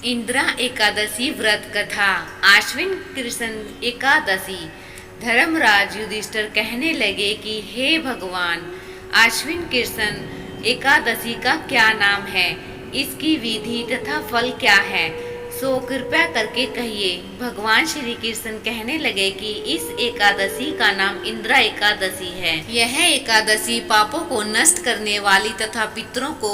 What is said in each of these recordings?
इंदिरा एकादशी व्रत कथा। आश्विन कृष्ण एकादशी। धर्मराज युधिष्ठिर कहने लगे कि हे भगवान, आश्विन कृष्ण एकादशी का क्या नाम है, इसकी विधि तथा फल क्या है, सो कृपया करके कहिए। भगवान श्री कृष्ण कहने लगे कि इस एकादशी का नाम इंदिरा एकादशी है। यह एकादशी पापों को नष्ट करने वाली तथा पितरों को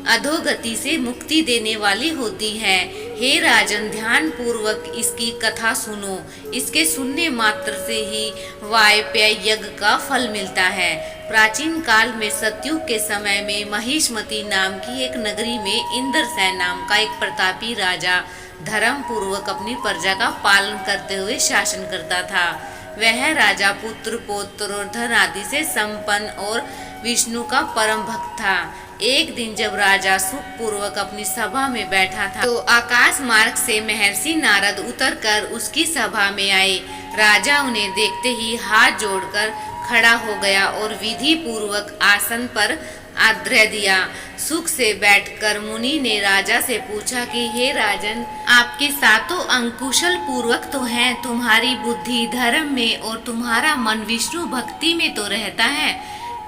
अधोगति से मुक्ति देने वाली होती है। हे राजन, ध्यान पूर्वक इसकी कथा सुनो। इसके सुनने मात्र से ही वायप्य यज्ञ का फल मिलता है। प्राचीन काल में सतयुग के समय में महिष्मती नाम की एक नगरी में इंद्रसेन नाम का एक प्रतापी राजा धर्म पूर्वक अपनी प्रजा का पालन करते हुए शासन करता था। वह राजा पुत्र पौत्र और धन आदि से संपन्न और विष्णु का परम भक्त था। एक दिन जब राजा सुख पूर्वक अपनी सभा में बैठा था तो आकाश मार्ग से महर्षि नारद उतरकर उसकी सभा में आए। राजा उन्हें देखते ही हाथ जोड़कर खड़ा हो गया और विधि पूर्वक आसन पर आश्रय दिया। सुख से बैठकर मुनि ने राजा से पूछा कि हे राजन, आपके सातों अंग कुशल पूर्वक तो हैं, तुम्हारी बुद्धि धर्म में और तुम्हारा मन विष्णु भक्ति में तो रहता है।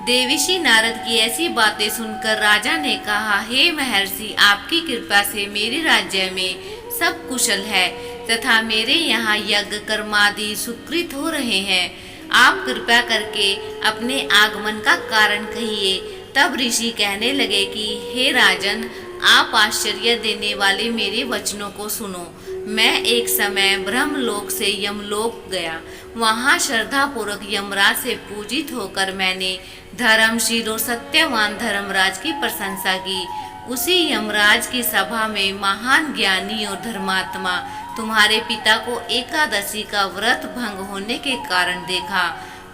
देवर्षि नारद की ऐसी बातें सुनकर राजा ने कहा, हे महर्षि, आपकी कृपा से मेरे राज्य में सब कुशल है तथा मेरे यहाँ यज्ञ कर्मादि सुकृत हो रहे हैं। आप कृपया करके अपने आगमन का कारण कहिए। तब ऋषि कहने लगे कि हे राजन, आप आश्चर्य देने वाले मेरे वचनों को सुनो। मैं एक समय ब्रह्मलोक से यमलोक गया। वहाँ श्रद्धा पूर्वक यमराज से पूजित होकर मैंने धर्मशील और सत्यवान धर्मराज की प्रशंसा की। उसी यमराज की सभा में महान ज्ञानी और धर्मात्मा तुम्हारे पिता को एकादशी का व्रत भंग होने के कारण देखा।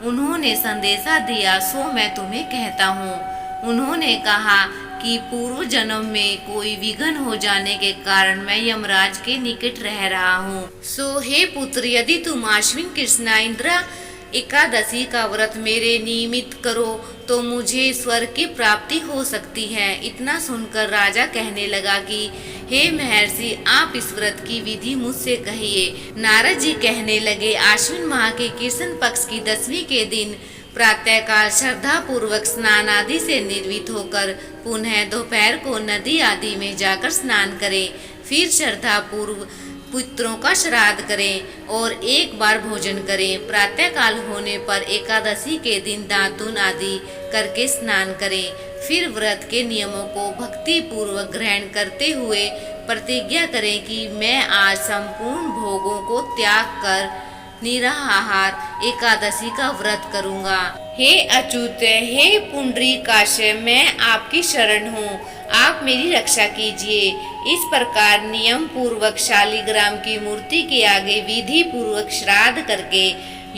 उन्होंने संदेशा दिया, सो मैं तुम्हें कहता हूँ। उन्होंने कहा कि पूर्व जन्म में कोई विघ्न हो जाने के कारण मैं यमराज के निकट रह रहा हूँ। सो हे पुत्र, यदि तुम आश्विन कृष्णा इंदिरा एकादशी का व्रत मेरे नियमित करो तो मुझे स्वर्ग की प्राप्ति हो सकती है। इतना सुनकर राजा कहने लगा कि हे महर्षि, आप इस व्रत की विधि मुझसे कहिए। नारद जी कहने लगे, आश्विन माह के कृष्ण पक्ष की 10वीं के दिन प्रातःकाल श्रद्धा पूर्वक स्नान आदि से निर्वित होकर पुनः दोपहर को नदी आदि में जाकर स्नान करें। फिर श्रद्धा पूर्व पितरों का श्राद्ध करें और एक बार भोजन करें। प्रातःकाल होने पर एकादशी के दिन दातून आदि करके स्नान करें। फिर व्रत के नियमों को भक्ति पूर्वक ग्रहण करते हुए प्रतिज्ञा करें कि मैं आज संपूर्ण भोगों को त्याग कर निराहार एकादशी का व्रत करूंगा। हे अच्युत, हे पुंडरीकाक्ष, मैं आपकी शरण हूँ, आप मेरी रक्षा कीजिए। इस प्रकार नियम पूर्वक शालिग्राम की मूर्ति के आगे विधि पूर्वक श्राद्ध करके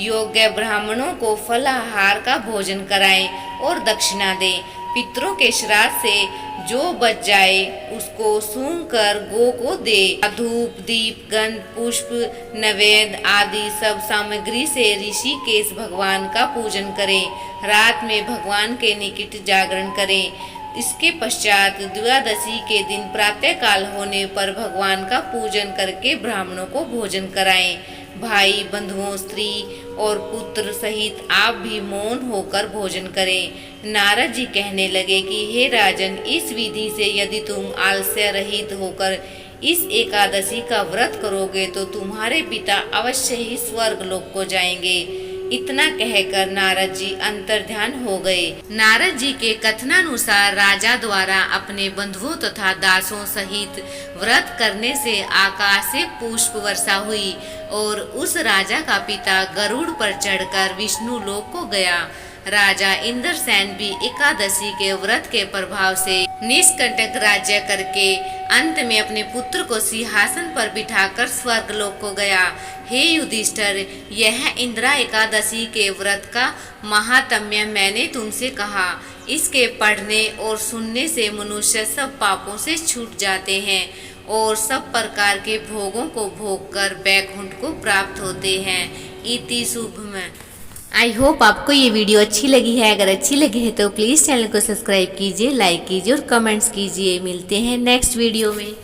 योग्य ब्राह्मणों को फलाहार का भोजन कराएं और दक्षिणा दें। पितरों के श्राद्ध से जो बच जाए उसको सूंघ कर गो को दे। धूप दीप गंध पुष्प नैवेद्य आदि सब सामग्री से ऋषिकेश भगवान का पूजन करें। रात में भगवान के निकट जागरण करें। इसके पश्चात द्वादशी के दिन प्रातः काल होने पर भगवान का पूजन करके ब्राह्मणों को भोजन कराएं। भाई बंधुओं स्त्री और पुत्र सहित आप भी मौन होकर भोजन करें। नारद जी कहने लगे कि हे राजन, इस विधि से यदि तुम आलस्य रहित होकर इस एकादशी का व्रत करोगे तो तुम्हारे पिता अवश्य ही स्वर्ग लोक को जाएंगे। इतना कहकर नारद जी अंतर्ध्यान हो गए। नारद जी के कथनानुसार राजा द्वारा अपने बंधुओं तथा दासों सहित व्रत करने से आकाश से पुष्प वर्षा हुई और उस राजा का पिता गरुड़ पर चढ़कर विष्णु लोक को गया। राजा इंद्रसेन भी एकादशी के व्रत के प्रभाव से निष्कंटक राज्य करके अंत में अपने पुत्र को सिंहासन पर बिठाकर स्वर्ग लोक को गया। हे युधिष्ठिर, यह इंदिरा एकादशी के व्रत का महात्म्य मैंने तुमसे कहा। इसके पढ़ने और सुनने से मनुष्य सब पापों से छूट जाते हैं और सब प्रकार के भोगों को भोग कर वैकुंठ को प्राप्त होते हैं। इति शुभम। आई होप आपको ये वीडियो अच्छी लगी है। अगर अच्छी लगी है तो प्लीज़ चैनल को सब्सक्राइब कीजिए, लाइक कीजिए और कमेंट्स कीजिए। मिलते हैं नेक्स्ट वीडियो में।